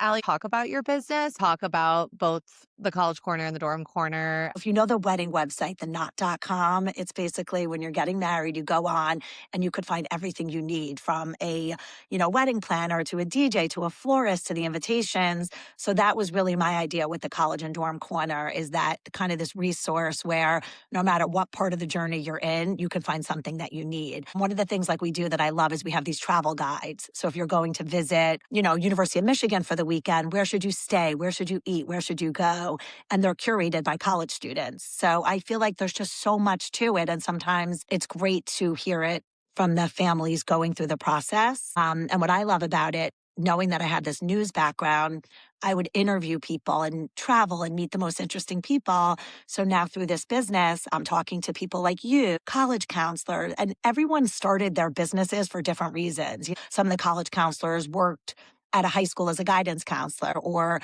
Allie, talk about your business, talk about both the college corner and the dorm corner. If you know the wedding website, the knot.com, it's basically when you're getting married, you go on and you could find everything you need from a, wedding planner to a DJ to a florist to the invitations. So that was really my idea with the college and dorm corner, is that kind of this resource where no matter what part of the journey you're in, you can find something that you need. One of the things like we do that I love is we have these travel guides. So if you're going to visit, University of Michigan for the weekend, where should you stay? Where should you eat? Where should you go? And they're curated by college students. So I feel like there's just so much to it. And sometimes it's great to hear it from the families going through the process. And what I love about it, knowing that I had this news background, I would interview people and travel and meet the most interesting people. So now through this business, I'm talking to people like you, college counselors, and everyone started their businesses for different reasons. Some of the college counselors worked at a high school as a guidance counselor, or,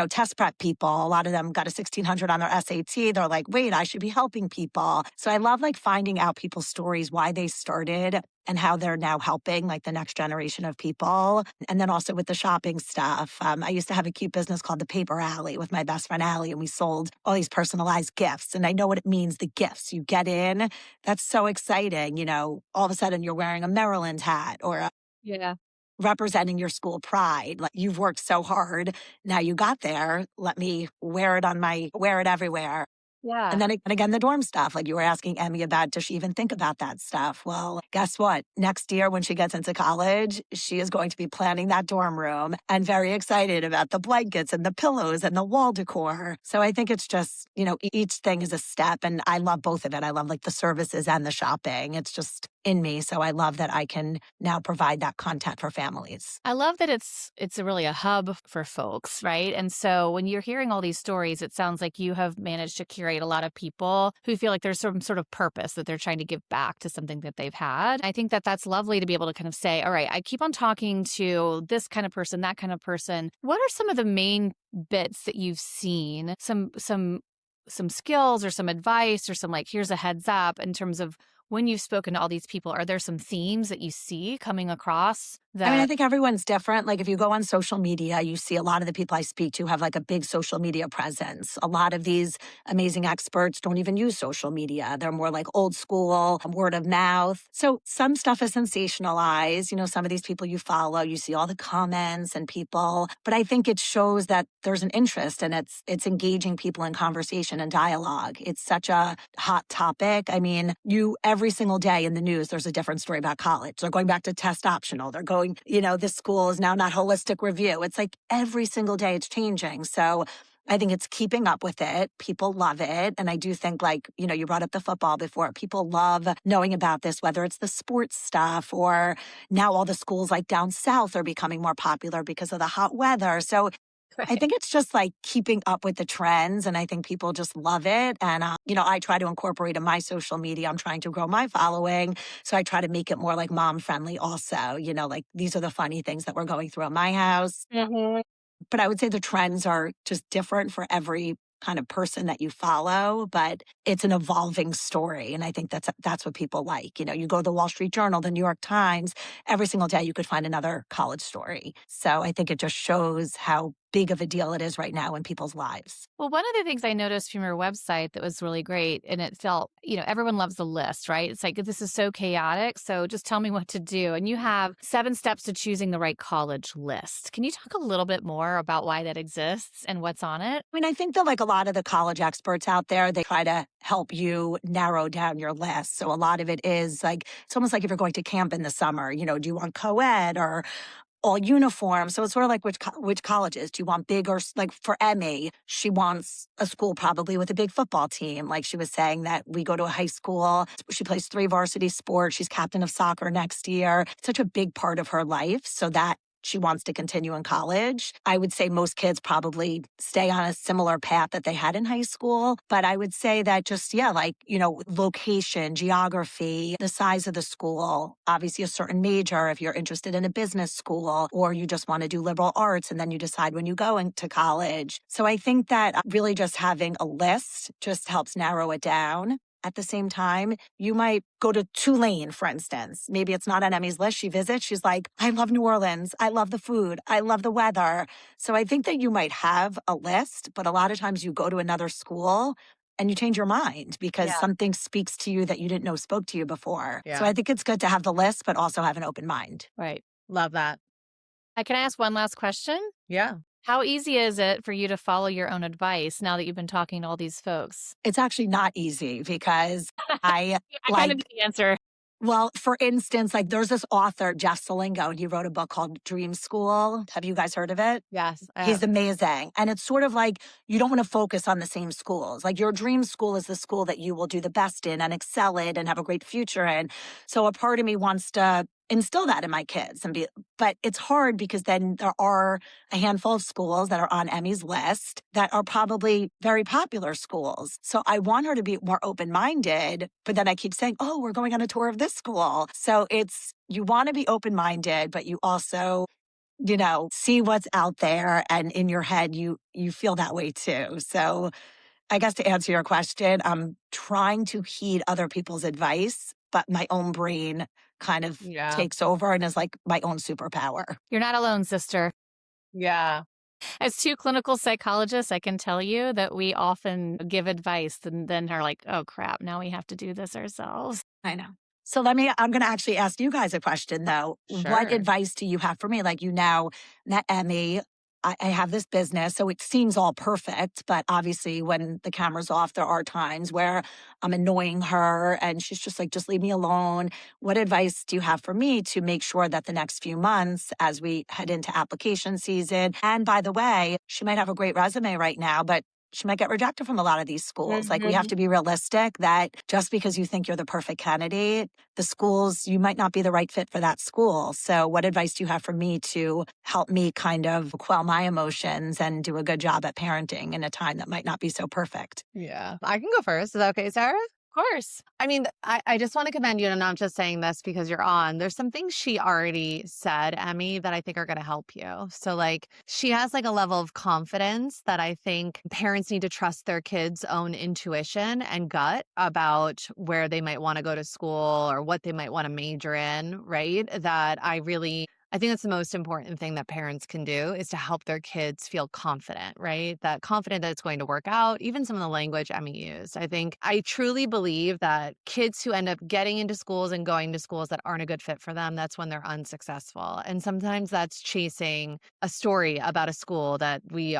test prep people. A lot of them got a 1600 on their SAT. They're like, wait, I should be helping people. So I love finding out people's stories, why they started and how they're now helping the next generation of people. And then also with the shopping stuff. I used to have a cute business called the Paper Alley with my best friend Allie, and we sold all these personalized gifts. And I know what it means, the gifts. You get in, that's so exciting. All of a sudden you're wearing a Maryland hat or Yeah. representing your school pride. Like, you've worked so hard. Now you got there. Let me wear it everywhere. Yeah. And then again, the dorm stuff, like you were asking Emmy about, does she even think about that stuff? Well, guess what? Next year, when she gets into college, she is going to be planning that dorm room and very excited about the blankets and the pillows and the wall decor. So I think it's just, each thing is a step. And I love both of it. I love the services and the shopping. It's just in me. So I love that I can now provide that content for families. I love that it's really a hub for folks, right? And so when you're hearing all these stories, it sounds like you have managed to curate a lot of people who feel like there's some sort of purpose that they're trying to give back to something that they've had. I think that that's lovely to be able to kind of say, all right, I keep on talking to this kind of person, that kind of person. What are some of the main bits that you've seen? Some skills or some advice or some here's a heads up in terms of when you've spoken to all these people, are there some themes that you see coming across? I think everyone's different. If you go on social media, you see a lot of the people I speak to have a big social media presence. A lot of these amazing experts don't even use social media. They're more old school, word of mouth. So some stuff is sensationalized. Some of these people you follow, you see all the comments and people. But I think it shows that there's an interest, and it's engaging people in conversation and dialogue. It's such a hot topic. Every single day in the news, there's a different story about college. They're going back to test optional. They're going, this school is now not holistic review. It's every single day it's changing. So I think it's keeping up with it. People love it. And I do think you brought up the football before. People love knowing about this, whether it's the sports stuff or now all the schools down south are becoming more popular because of the hot weather. So I think it's just keeping up with the trends, and I think people just love it. And, I try to incorporate in my social media. I'm trying to grow my following. So I try to make it more mom friendly also, these are the funny things that we're going through at my house. Mm-hmm. But I would say the trends are just different for every kind of person that you follow, but it's an evolving story. And I think that's what people like. You go to the Wall Street Journal, the New York Times, every single day you could find another college story. So I think it just shows how big of a deal it is right now in people's lives. Well, one of the things I noticed from your website that was really great, and it felt, everyone loves the list, right? It's this is so chaotic, so just tell me what to do. And you have 7 steps to choosing the right college list. Can you talk a little bit more about why that exists and what's on it? I think that a lot of the college experts out there, they try to help you narrow down your list. So a lot of it is it's almost like if you're going to camp in the summer, do you want co-ed or all uniform? So it's sort of which colleges do you want? Big or for Emmy, she wants a school probably with a big football team. She was saying that we go to a high school, she plays 3 varsity sports, she's captain of soccer next year. It's such a big part of her life. So that she wants to continue in college. I would say most kids probably stay on a similar path that they had in high school. But I would say that just, location, geography, the size of the school, obviously a certain major if you're interested in a business school, or you just want to do liberal arts and then you decide when you go into college. So I think that really just having a list just helps narrow it down. at the same time, you might go to Tulane, for instance. Maybe it's not on Emmy's list. She visits. She's like, I love New Orleans. I love the food. I love the weather. So I think that you might have a list, but a lot of times you go to another school and you change your mind because Yeah. something speaks to you that you didn't know spoke to you before. So Yeah. I think it's good to have the list, but also have an open mind. Right. Love that. I can ask one last question. Yeah. How easy is it for you to follow your own advice now that you've been talking to all these folks? It's actually not easy because I I kind of like, knew the answer. well, for instance, like there's this author, Jeff Salingo, and he wrote a book called Dream School. Have you guys heard of it? Yes, I He's have. amazing. And it's sort of like you don't want to focus on the same schools. Like your dream school is the school that you will do the best in and excel in and have a great future in. So a part of me wants to instill that in my kids and be, but it's hard because then there are a handful of schools that are on Emmy's list that are probably very popular schools. So I want her to be more open minded, but then I keep saying, oh, we're going on a tour of this school. So it's, you want to be open minded, but you also see what's out there, and in your head you feel that way too. So I guess to answer your question, I'm trying to heed other people's advice, but my own brain kind of Yeah. takes over and is like my own superpower. You're not alone, sister. Yeah. As two clinical psychologists, I can tell you that we often give advice and then are like, oh crap, now we have to do this ourselves. I know. So I'm going to actually ask you guys a question though. What Sure. advice do you have for me? Like you now met Emmy. I have this business, so it seems all perfect. But obviously, when the camera's off, there are times where I'm annoying her and she's just like, just leave me alone. What advice do you have for me to make sure that the next few months, as we head into application season, and by the way, she might have a great resume right now, but she might get rejected from a lot of these schools. Like we have Mhm. to be realistic that just because you think you're the perfect candidate, the schools, you might not be the right fit for that school. So what advice do you have for me to help me kind of quell my emotions and do a good job at parenting in a time that might not be so perfect? Yeah. I can go first. Is that okay, Sarah? Of course. I mean, I just want to commend you, and I'm not just saying this because you're on. There's some things she already said, Emmy, that I think are going to help you. So, like, she has like a level of confidence that I think parents need to trust their kids' own intuition and gut about where they might want to go to school or what they might want to major in, right? I think that's the most important thing that parents can do is to help their kids feel confident, right? That confident that it's going to work out, even some of the language Emmy used. I truly believe that kids who end up getting into schools and going to schools that aren't a good fit for them, that's when they're unsuccessful. And sometimes that's chasing a story about a school that we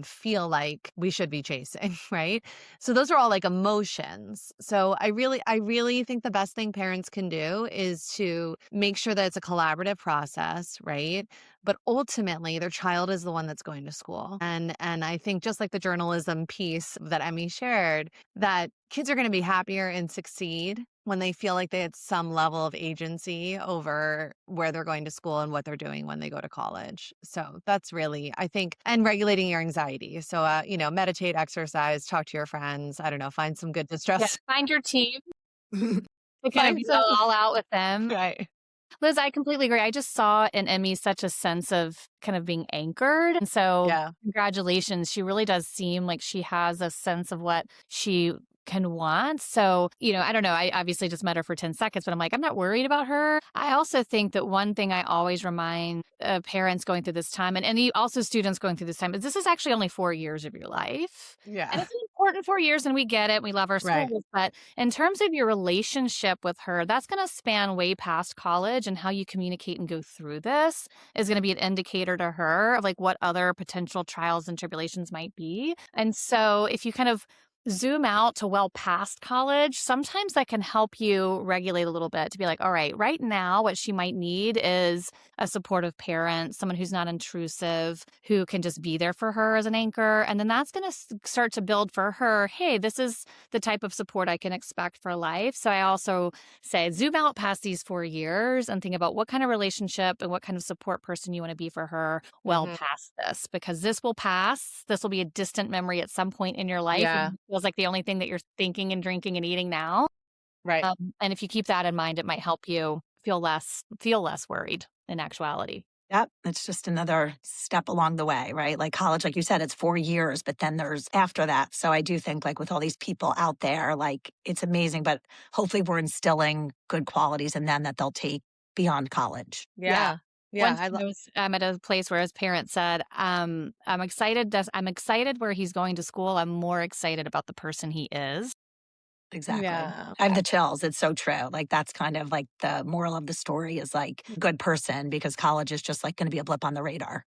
feel like we should be chasing, right? So those are all like emotions. So I really think the best thing parents can do is to make sure that it's a collaborative process, right? But ultimately, their child is the one that's going to school. And I think just like the journalism piece that Emmy shared, that kids are going to be happier and succeed when they feel like they had some level of agency over where they're going to school and what they're doing when they go to college. So that's really, I think, and regulating your anxiety. So, meditate, exercise, talk to your friends. I don't know, find some good Yeah. distress. Find your team to kind of Find some, go all out with them. right. Liz, I completely agree. I just saw in Emmy such a sense of kind of being anchored. And so, Yeah. congratulations. She really does seem like she has a sense of what she can want. So, I don't know. I obviously just met her for 10 seconds, but I'm like, I'm not worried about her. I also think that one thing I always remind parents going through this time and also students going through this time is this is actually only 4 years of your life. Yeah. And it's an important 4 years and we get it. We love our Right. schools. But in terms of your relationship with her, that's going to span way past college and how you communicate and go through this is going to be an indicator to her of like what other potential trials and tribulations might be. And so if you kind of zoom out to well past college, sometimes that can help you regulate a little bit to be like, all right now, what she might need is a supportive parent, someone who's not intrusive, who can just be there for her as an anchor. And then that's going to start to build for her, hey, this is the type of support I can expect for life. So I also say zoom out past these 4 years and think about what kind of relationship and what kind of support person you want to be for her well Hmm. past this, because this will pass. This will be a distant memory at some point in your life. Yeah. Feels like the only thing that you're thinking and drinking and eating now. Right. And if you keep that in mind, it might help you feel less worried in actuality. Yep, it's just another step along the way, right? Like college, like you said, it's 4 years, but then there's after that. So I do think like with all these people out there, like it's amazing, but hopefully we're instilling good qualities in them that they'll take beyond college. Yeah. Yeah. Yeah. Once he knows I'm at a place where his parents said, I'm excited where he's going to school. I'm more excited about the person he is. Exactly. Yeah. I have the chills. It's so true. Like that's kind of like the moral of the story is like good person because college is just like going to be a blip on the radar.